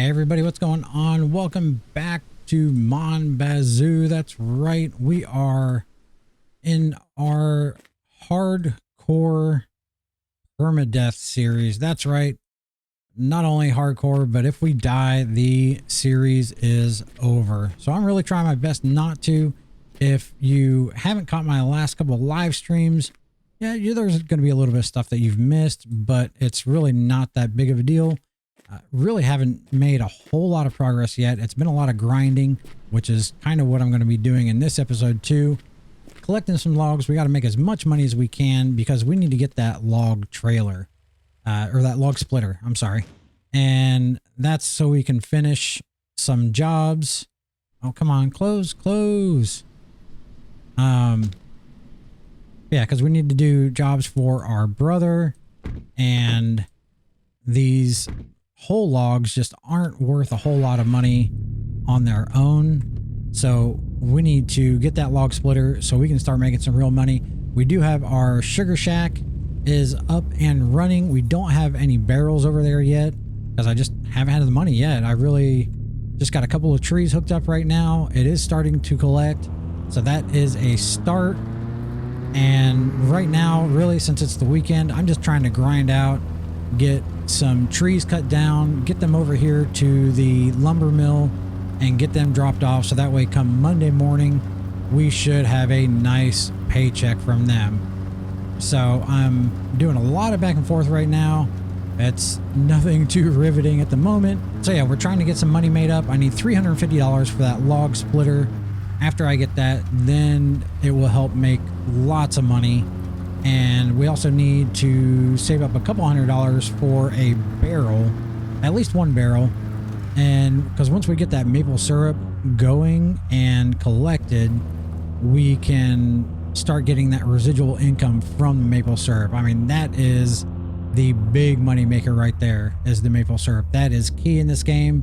Hey everybody, what's going on? Welcome back to Mon Bazou. That's right, we are in our hardcore permadeath series. That's right, not only hardcore, but if we die, the series is over. So I'm really trying my best not to. If you haven't caught my last couple of live streams, yeah, there's going to be a little bit of stuff that you've missed, but it's really not that big of a deal. Really haven't made a whole lot of progress yet. It's been a lot of grinding, which is kind of what I'm going to be doing in this episode too. Collecting some logs. We got to make as much money as we can because we need to get that log trailer, or that log splitter. I'm sorry. And that's so we can finish some jobs. Oh, come on. Close. Yeah, because we need to do jobs for our brother, and these whole logs just aren't worth a whole lot of money on their own. So we need to get that log splitter so we can start making some real money. We do have our sugar shack is up and running. We don't have any barrels over there yet because I just haven't had the money yet. I really just got a couple of trees hooked up right now. It is starting to collect, so that is a start. And right now, really, since it's the weekend, I'm just trying to grind out, get some trees cut down, get them over here to the lumber mill and get them dropped off, so that way come Monday morning we should have a nice paycheck from them. So I'm doing a lot of back and forth right now. It's nothing too riveting at the moment. So yeah, we're trying to get some money made up. I need $350 for that log splitter. After I get that, then it will help make lots of money. And we also need to save up a couple $100 for a barrel, at least one barrel. And because once we get that maple syrup going and collected, we can start getting that residual income from the maple syrup. I mean, that is the big money maker right there, is the maple syrup. That is key in this game.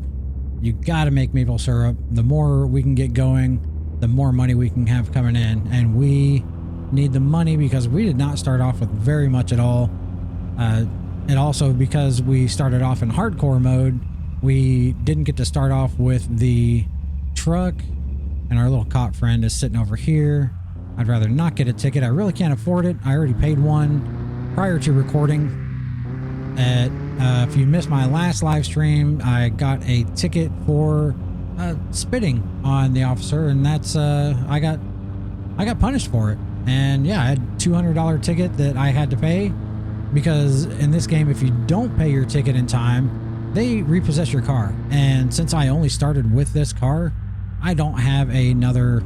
You got to make maple syrup. The more we can get going, the more money we can have coming in. And we need the money because we did not start off with very much at all. And also because we started off in hardcore mode, we didn't get to start off with the truck. And our little cop friend is sitting over here. I'd rather not get a ticket. I really can't afford it. I already paid one prior to recording. If you missed my last live stream, I got a ticket for spitting on the officer, and that's I got punished for it. And yeah, I had a $200 ticket that I had to pay because in this game, if you don't pay your ticket in time, they repossess your car. And since I only started with this car, I don't have another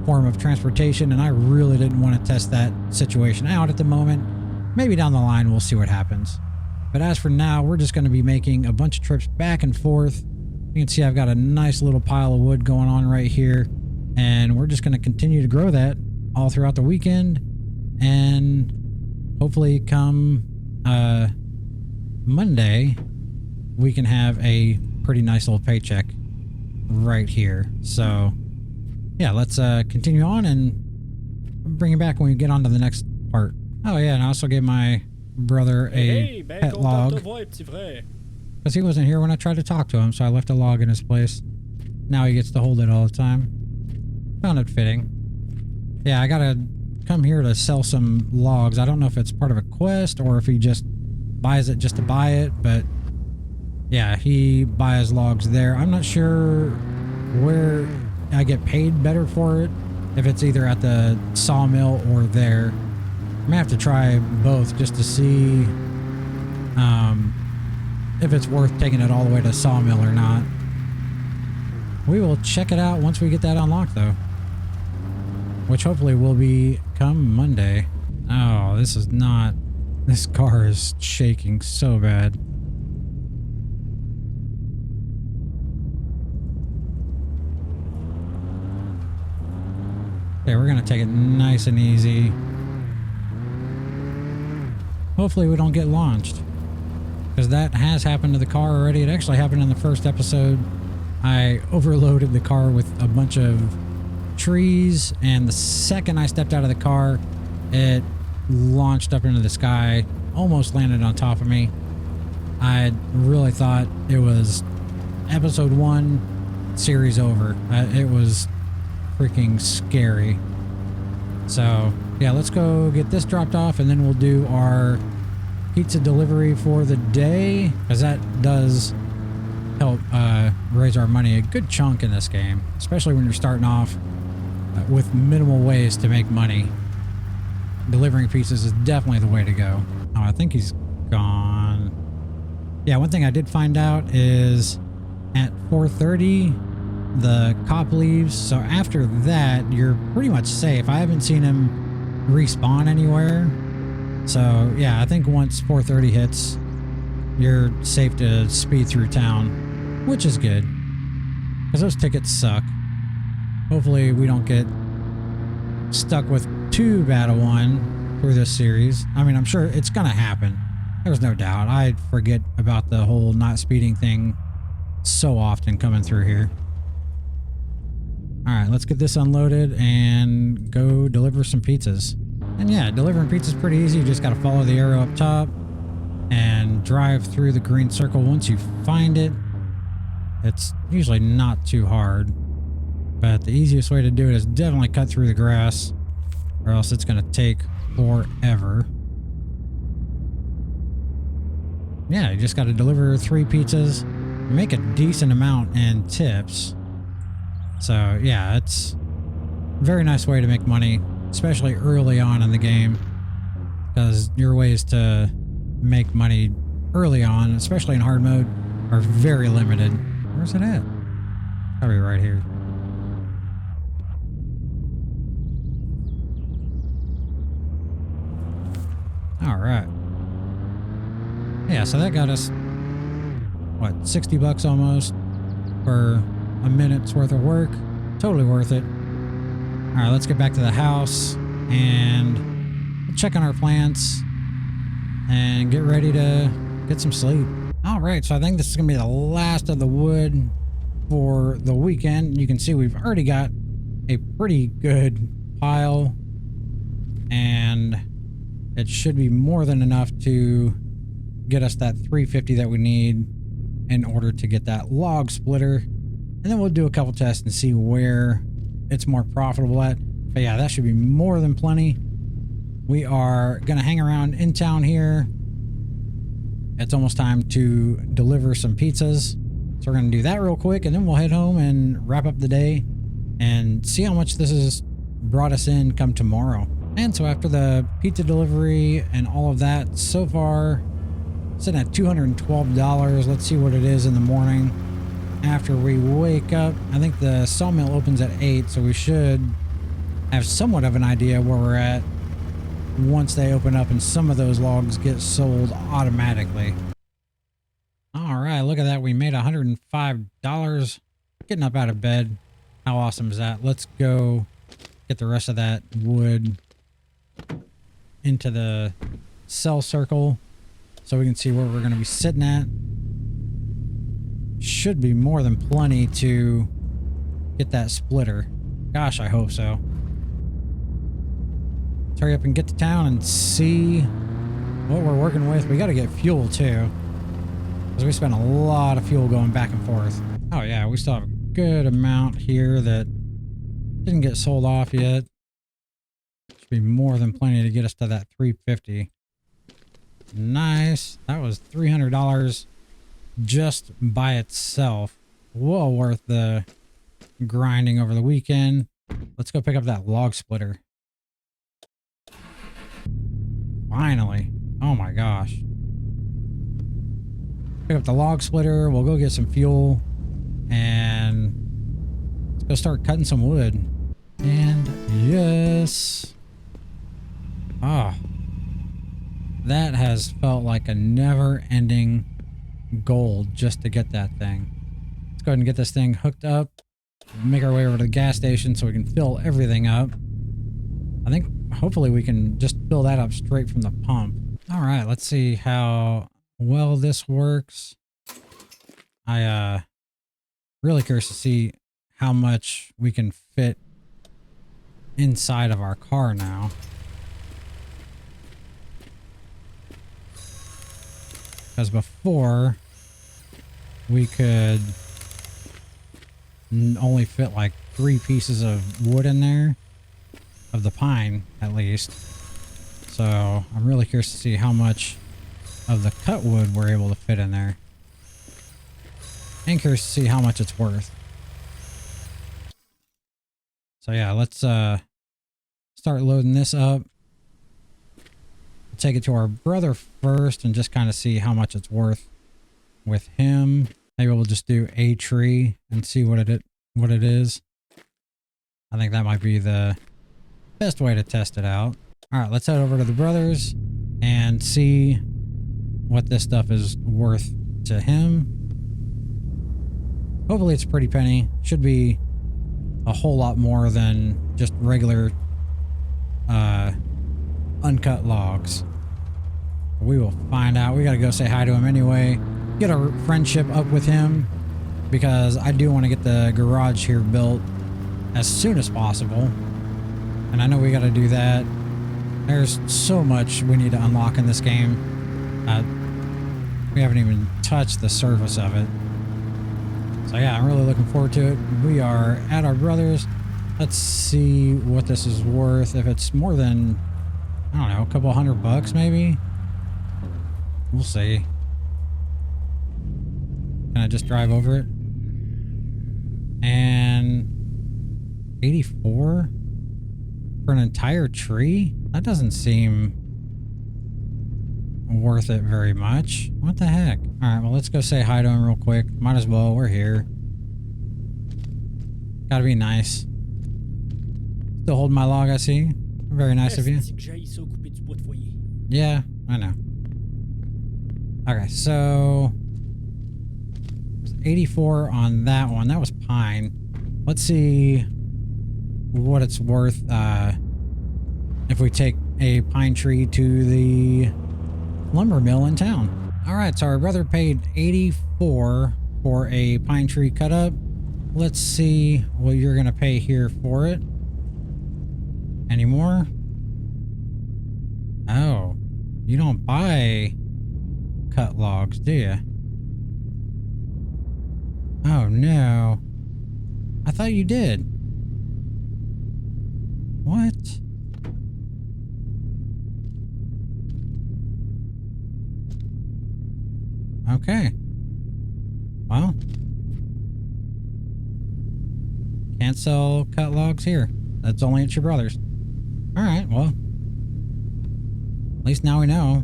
form of transportation, and I really didn't want to test that situation out at the moment. Maybe down the line, we'll see what happens. But as for now, we're just going to be making a bunch of trips back and forth. You can see I've got a nice little pile of wood going on right here, and we're just going to continue to grow that all throughout the weekend, and hopefully come Monday we can have a pretty nice little paycheck right here. So yeah, let's continue on and bring it back when we get on to the next part. Oh yeah, and I also gave my brother a pet log because he wasn't here when I tried to talk to him, so I left a log in his place. Now he gets to hold it all the time. Found it fitting. Yeah, I gotta come here to sell some logs. I don't know if it's part of a quest or if he just buys it just to buy it, but yeah, he buys logs there. I'm not sure where I get paid better for it, if it's either at the sawmill or there. I'm gonna have to try both just to see if it's worth taking it all the way to sawmill or not. We will check it out once we get that unlocked though, which hopefully will be come Monday. Oh, this car is shaking so bad. Okay, we're gonna take it nice and easy. Hopefully we don't get launched, because that has happened to the car already. It actually happened in the first episode. I overloaded the car with a bunch of trees, and the second I stepped out of the car, it launched up into the sky, almost landed on top of me. I really thought it was episode 1, series over. It was freaking scary. So yeah, let's go get this dropped off and then we'll do our pizza delivery for the day, because that does help raise our money a good chunk in this game, especially when you're starting off with minimal ways to make money. Delivering pizzas is definitely the way to go. Oh, I think he's gone. Yeah, one thing I did find out is at 4:30 the cop leaves, so after that you're pretty much safe. I haven't seen him respawn anywhere. So yeah, I think once 4:30 hits, you're safe to speed through town, which is good, because those tickets suck. Hopefully we don't get stuck with too bad a one through this series. I mean, I'm sure it's gonna happen. There's no doubt. I forget about the whole not speeding thing so often coming through here. All right, let's get this unloaded and go deliver some pizzas. And yeah, delivering pizza is pretty easy. You just got to follow the arrow up top and drive through the green circle. Once you find it, it's usually not too hard. But the easiest way to do it is definitely cut through the grass, or else it's going to take forever. Yeah, you just got to deliver 3 pizzas, make a decent amount in tips. So yeah, it's a very nice way to make money, especially early on in the game, because your ways to make money early on, especially in hard mode, are very limited. Where's it at? Probably right here. All right. Yeah, so that got us, what, 60 bucks almost for a minute's worth of work. Totally worth it. All right, let's get back to the house and check on our plants and get ready to get some sleep. All right, so I think this is gonna be the last of the wood for the weekend. You can see we've already got a pretty good pile, and it should be more than enough to get us that 350 that we need in order to get that log splitter. And then we'll do a couple tests and see where it's more profitable at. But yeah, that should be more than plenty. We are gonna hang around in town here. It's almost time to deliver some pizzas. So we're gonna do that real quick, and then we'll head home and wrap up the day and see how much this has brought us in come tomorrow. And so after the pizza delivery and all of that, so far sitting at $212. Let's see what it is in the morning after we wake up. I think the sawmill opens at 8, so we should have somewhat of an idea where we're at once they open up and some of those logs get sold automatically. All right, look at that. We made $105 getting up out of bed. How awesome is that? Let's go get the rest of that wood into the cell circle so we can see where we're going to be sitting at. Should be more than plenty to get that splitter. Gosh, I hope so. Let's hurry up and get to town and see what we're working with. We got to get fuel too, because we spent a lot of fuel going back and forth. Oh yeah, we still have a good amount here that didn't get sold off yet. Should be more than plenty to get us to that 350. Nice. That was $300 just by itself. Well worth the grinding over the weekend. Let's go pick up that log splitter. Finally. Oh my gosh. Pick up the log splitter. We'll go get some fuel and let's go start cutting some wood. And yes. Ah. That has felt like a never-ending goal just to get that thing. Let's go ahead and get this thing hooked up. Make our way over to the gas station so we can fill everything up. I think hopefully we can just fill that up straight from the pump. All right, let's see how well this works. Really curious to see how much we can fit inside of our car now. Because before we could only fit like 3 pieces of wood in there, of the pine at least. So I'm really curious to see how much of the cut wood we're able to fit in there. And curious to see how much it's worth. So yeah, let's start loading this up. We'll take it to our brother first and just kind of see how much it's worth with him. Maybe we'll just do a tree and see what it is. I think that might be the best way to test it out. All right, let's head over to the brothers and see what this stuff is worth to him. Hopefully it's a pretty penny. Should be a whole lot more than just regular uncut logs. We will find out. We got to go say hi to him anyway. Get our friendship up with him because I do want to get the garage here built as soon as possible. And I know we got to do that. There's so much we need to unlock in this game. We haven't even touched the surface of it. So yeah, I'm really looking forward to it. We are at our brother's. Let's see what this is worth. If it's more than, I don't know, a couple $100 maybe. We'll see. Can I just drive over it? And 84 for an entire tree? That doesn't seem worth it very much. What the heck? All right, well, let's go say hi to him real quick. Might as well. We're here. Gotta be nice. Still holding my log, I see. Very nice of you. Yeah, I know. Okay, so 84 on that one. That was pine. Let's see what it's worth if we take a pine tree to the lumber mill in town. All right, so our brother paid 84 for a pine tree cut up. Let's see what you're gonna pay here for it. Any more? Oh, you don't buy cut logs, do you? Oh no. I thought you did. What? Okay. Well. Can't sell cut logs here. That's only at your brother's. Alright, well. At least now we know.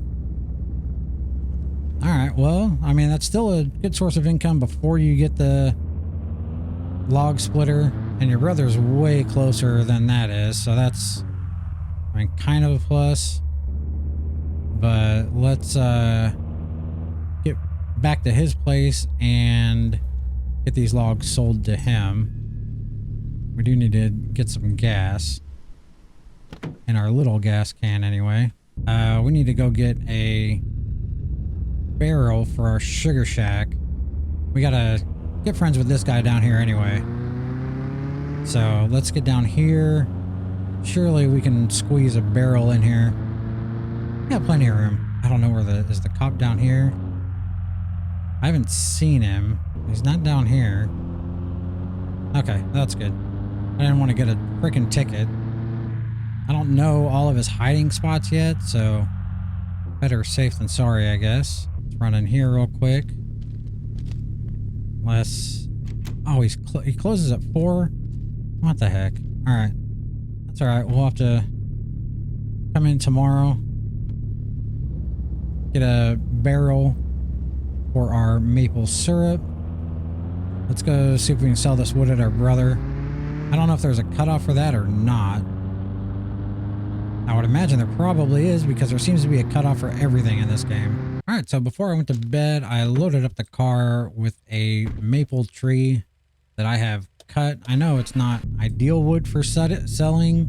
Alright, well, I mean, that's still a good source of income before you get the log splitter. And your brother's way closer than that is. So that's, I mean, kind of a plus. But let's get back to his place and get these logs sold to him. We do need to get some gas. In our little gas can anyway. We need to go get a barrel for our sugar shack. We gotta get friends with this guy down here anyway. So let's get down here. Surely we can squeeze a barrel in here. We got plenty of room. I don't know where is the cop down here? I haven't seen him. He's not down here. Okay, that's good. I didn't want to get a freaking ticket. I don't know all of his hiding spots yet, so better safe than sorry, I guess. Let's run in here real quick. Oh, he closes at 4. What the heck? All right, that's all right. We'll have to come in tomorrow. Get a barrel for our maple syrup. Let's go see if we can sell this wood at our brother. I don't know if there's a cutoff for that or not. I would imagine there probably is because there seems to be a cutoff for everything in this game. All right, so before I went to bed, I loaded up the car with a maple tree that I have cut. I know it's not ideal wood for selling,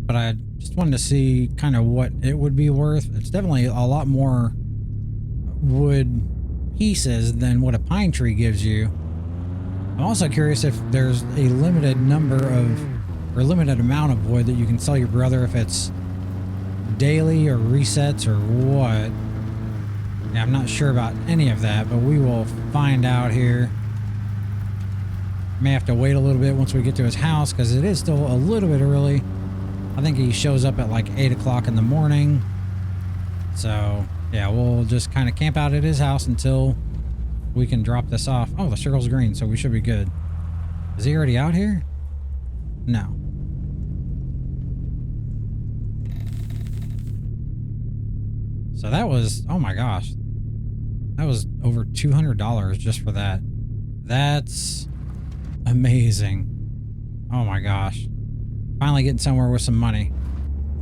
but I just wanted to see kind of what it would be worth. It's definitely a lot more wood pieces than what a pine tree gives you. I'm also curious if there's a limited limited amount of wood that you can sell your brother, if it's daily or resets or what. Yeah, I'm not sure about any of that, but we will find out here. May have to wait a little bit once we get to his house because it is still a little bit early. I think he shows up at like 8 o'clock in the morning. So yeah, we'll just kind of camp out at his house until we can drop this off. Oh, the circle's green, so we should be good. Is he already out here? No. So that was, oh my gosh. That was over $200 just for that. That's amazing. Oh my gosh. Finally getting somewhere with some money.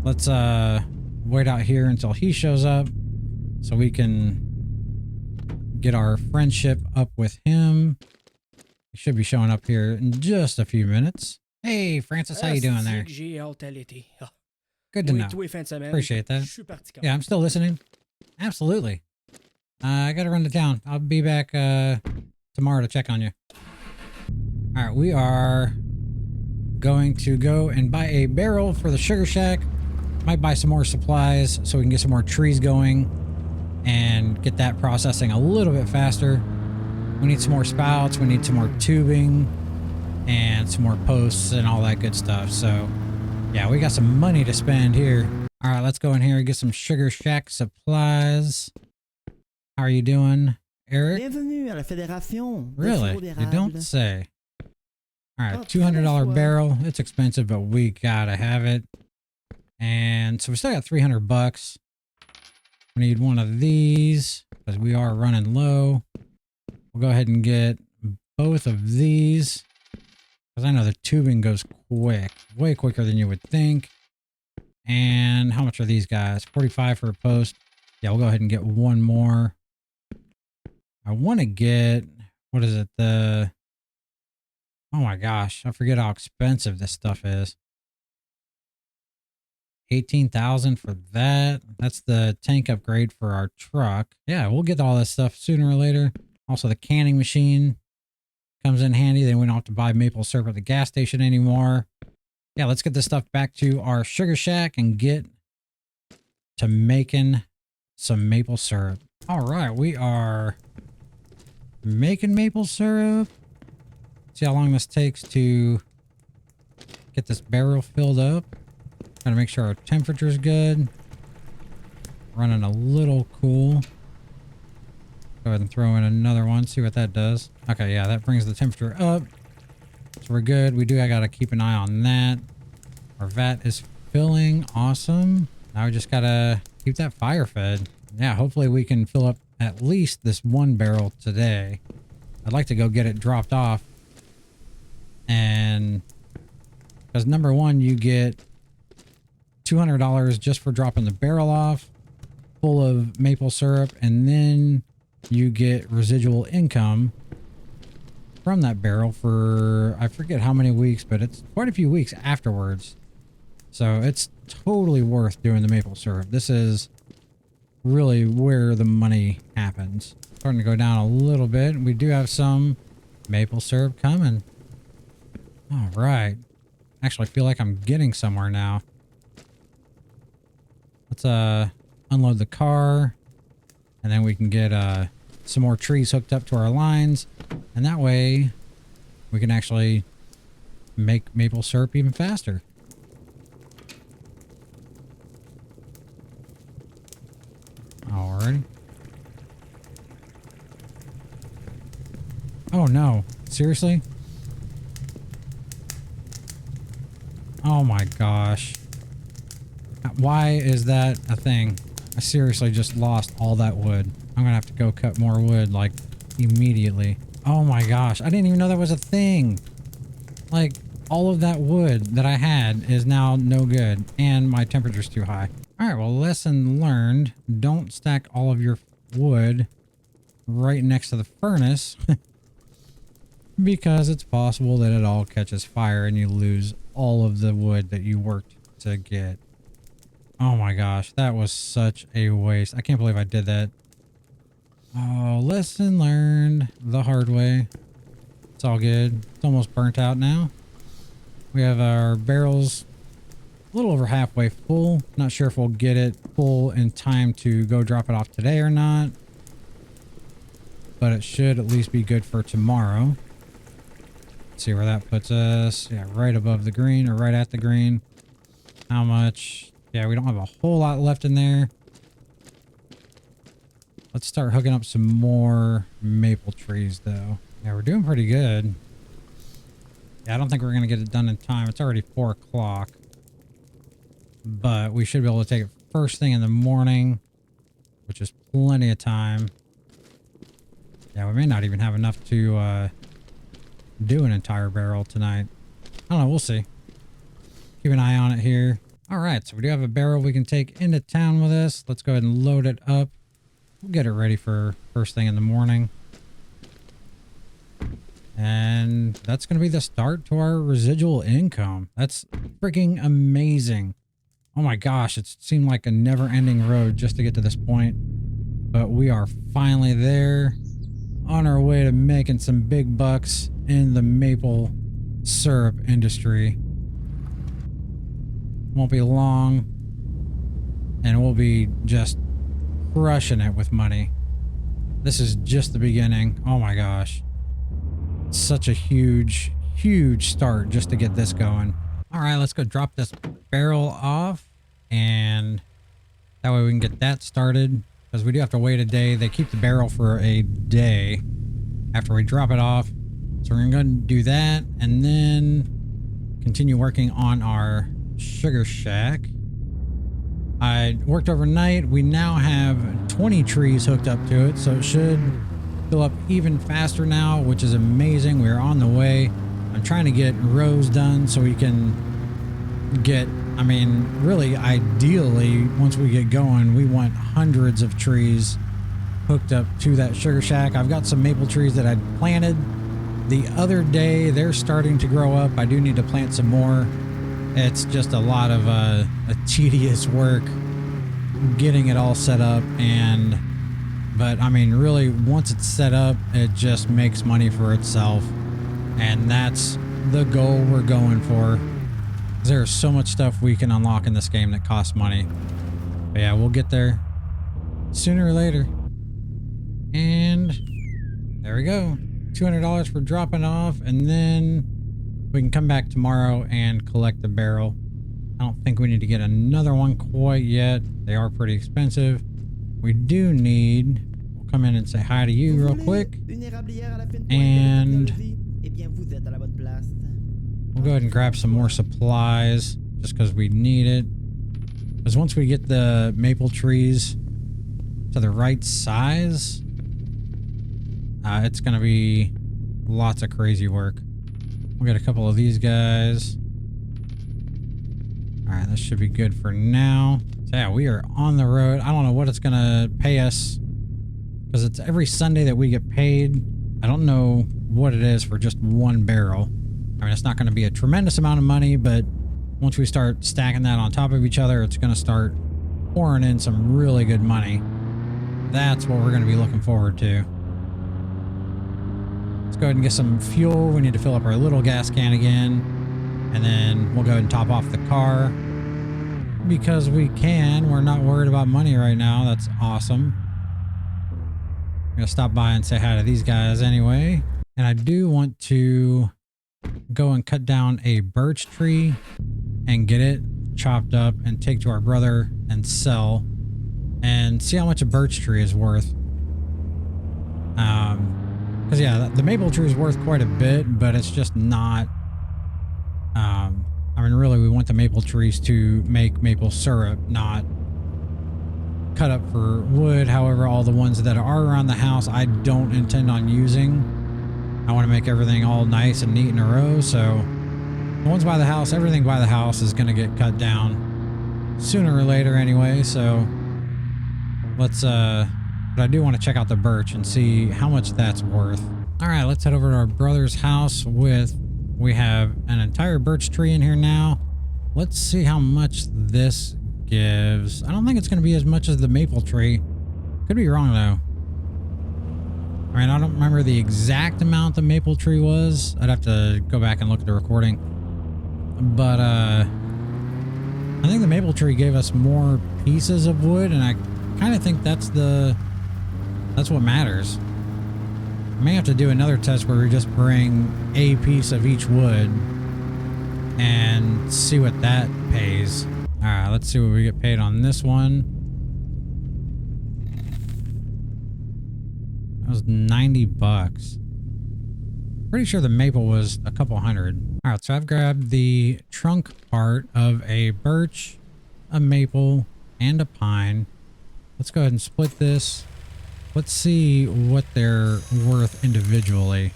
Let's wait out here until he shows up so we can get our friendship up with him. He should be showing up here in just a few minutes. Hey Francis, how you doing there? Good to know. Appreciate that. Yeah, I'm still listening. Absolutely. I gotta run to town. I'll be back tomorrow to check on you. All right, we are going to go and buy a barrel for the sugar shack. Might buy some more supplies so we can get some more trees going and get that processing a little bit faster. We need some more spouts. We need some more tubing and some more posts and all that good stuff. So yeah, we got some money to spend here. All right, let's go in here and get some sugar shack supplies. How are you doing, Eric? Bienvenue à la Fédération. Really? You don't say. All right, $200 barrel. It's expensive, but we gotta have it. And so we still got 300 bucks. We need one of these because we are running low. We'll go ahead and get both of these because I know the tubing goes quick, way quicker than you would think. And how much are these guys? 45 for a post. Yeah, we'll go ahead and get one more. I want to get, what is it? Oh my gosh, I forget how expensive this stuff is. 18,000 for that. That's the tank upgrade for our truck. Yeah, we'll get all this stuff sooner or later. Also, the canning machine comes in handy. Then we don't have to buy maple syrup at the gas station anymore. Yeah, let's get this stuff back to our sugar shack and get to making some maple syrup. All right, we are making maple syrup. See how long this takes to get this barrel filled up. Gotta make sure our temperature is good. Running a little cool. Go ahead and throw in another one, see what that does. Okay, yeah, that brings the temperature up. So we're good. We do, I gotta keep an eye on that. Our vat is filling. Awesome. Now we just gotta keep that fire fed. Yeah, hopefully we can fill up at least this one barrel today. I'd like to go get it dropped off. And because number one, you get $200 just for dropping the barrel off full of maple syrup, and then you get residual income from that barrel for, I forget how many weeks, but it's quite a few weeks afterwards. So it's totally worth doing the maple syrup. This is really where the money happens. Starting to go down a little bit. We do have some maple syrup coming. All right. Actually, I feel like I'm getting somewhere now. Let's unload the car, and then we can get some more trees hooked up to our lines, and that way we can actually make maple syrup even faster. Alrighty. Oh no, seriously? Oh my gosh. Why is that a thing? I seriously just lost all that wood. I'm gonna have to go cut more wood, like, immediately. Oh my gosh, I didn't even know that was a thing. Like, all of that wood that I had is now no good, and my temperature's too high. Alright, well, lesson learned. Don't stack all of your wood right next to the furnace, because it's possible that it all catches fire and you lose all of the wood that you worked to get. Oh my gosh, that was such a waste. I can't believe I did that. Oh, lesson learned the hard way. It's all good. It's almost burnt out now. We have our barrels a little over halfway full. Not sure if we'll get it full in time to go drop it off today or not, but it should at least be good for tomorrow. see where that puts us. Yeah, right above the green or right at the green. How much? Yeah, we don't have a whole lot left in there. Let's start hooking up some more maple trees though. Yeah, we're doing pretty good. Yeah, I don't think we're going to get it done in time. It's already 4 o'clock. But we should be able to take it first thing in the morning, which is plenty of time. Yeah, we may not even have enough to do an entire barrel tonight. I don't know. We'll see. Keep an eye on it here. All right, so we do have a barrel we can take into town with us. Let's go ahead and load it up. We'll get it ready for first thing in the morning. And that's going to be the start to our residual income. That's freaking amazing. Oh my gosh, it seemed like a never-ending road just to get to this point. But we are finally there, on our way to making some big bucks in the maple syrup industry. Won't be long, and we'll be just crushing it with money. This is just the beginning. Oh my gosh. Such a huge start just to get this going. All right, let's go drop this barrel off, and that way we can get that started, because we do have to wait a day. They keep the barrel for a day after we drop it off. So we're going to do that and then continue working on our sugar shack. I worked overnight. We now have 20 trees hooked up to it, so it should fill up even faster now, which is amazing. We're on the way. I'm trying to get rows done so we can get, I mean, really ideally, once we get going, we want hundreds of trees hooked up to that sugar shack. I've got some maple trees that I planted the other day. They're starting to grow up. I do need to plant some more. It's just a lot of a tedious work getting it all set up, but I mean, really, once it's set up, it just makes money for itself, and that's the goal we're going for. There's so much stuff we can unlock in this game that costs money. But yeah, we'll get there sooner or later. And there we go. $200 for dropping off, and then we can come back tomorrow and collect the barrel. I don't think we need to get another one quite yet. They are pretty expensive. We do need... We'll come in and say hi to you real quick. And we'll go ahead and grab some more supplies just because we need it. Because once we get the maple trees to the right size, it's going to be lots of crazy work. We'll get a couple of these guys. All right, this should be good for now. So yeah, we are on the road. I don't know what it's going to pay us because it's every Sunday that we get paid. I don't know what it is for just one barrel. I mean, it's not going to be a tremendous amount of money, but once we start stacking that on top of each other, it's going to start pouring in some really good money. That's what we're going to be looking forward to. Let's go ahead and get some fuel. We need to fill up our little gas can again. And then we'll go ahead and top off the car. Because we can. We're not worried about money right now. That's awesome. I'm going to stop by and say hi to these guys anyway. And I do want to go and cut down a birch tree and get it chopped up and take to our brother and sell. And see how much a birch tree is worth. Because yeah, the maple tree is worth quite a bit, but it's just not... I mean, really, we want the maple trees to make maple syrup, not cut up for wood. However, all the ones that are around the house, I don't intend on using. I want to make everything all nice and neat in a row. So the ones by the house, everything by the house is going to get cut down sooner or later anyway. So let's, but I do want to check out the birch and see how much that's worth. All right, let's head over to our brother's house we have an entire birch tree in here now. Let's see how much this gives. I don't think it's going to be as much as the maple tree. Could be wrong though. I mean, I don't remember the exact amount the maple tree was. I'd have to go back and look at the recording. But I think the maple tree gave us more pieces of wood, and I kind of think that's what matters. may have to do another test where we just bring a piece of each wood and see what that pays. All right, let's see what we get paid on this one. That was 90 bucks. Pretty sure the maple was a couple hundred. All right, so I've grabbed the trunk part of a birch, a maple, and a pine. Let's go ahead and split this. Let's see what they're worth individually.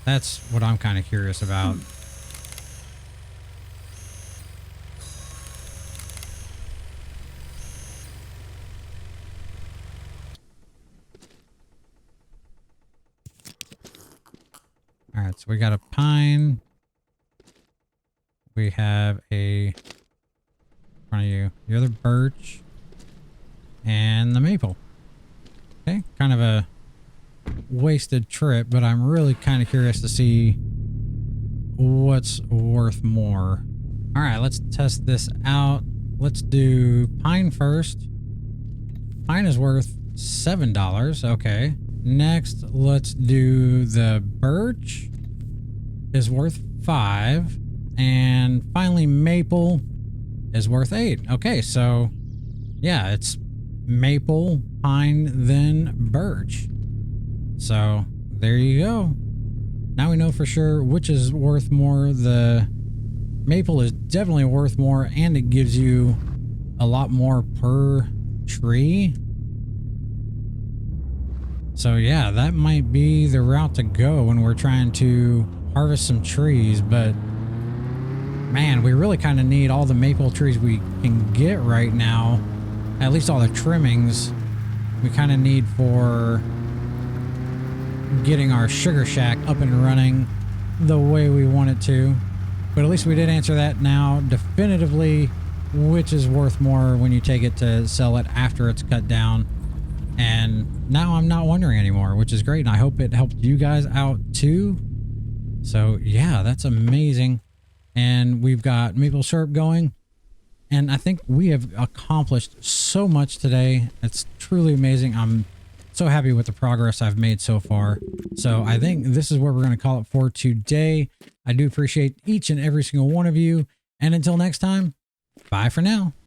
That's what I'm kind of curious about. All right, so we got a pine. We have a, in front of you, the other birch, and the maple. Okay, kind of a wasted trip, but I'm really kind of curious to see what's worth more. All right, let's test this out. Let's do pine first. Pine is worth $7. Okay. Next, let's do the birch. Is worth $5. And finally, maple is worth $8. Okay, so yeah, it's maple, pine, then birch. So there you go. Now we know for sure which is worth more. The maple is definitely worth more, and it gives you a lot more per tree. So yeah, that might be the route to go when we're trying to harvest some trees. But man, we really kind of need all the maple trees we can get right now. At least all the trimmings we kind of need for getting our sugar shack up and running the way we want it to. But at least we did answer that now definitively, which is worth more when you take it to sell it after it's cut down. And now I'm not wondering anymore, which is great. And I hope it helped you guys out too. So yeah, that's amazing. And we've got maple syrup going. And I think we have accomplished so much today. It's truly amazing. I'm so happy with the progress I've made so far. So I think this is where we're going to call it for today. I do appreciate each and every single one of you. And until next time, bye for now.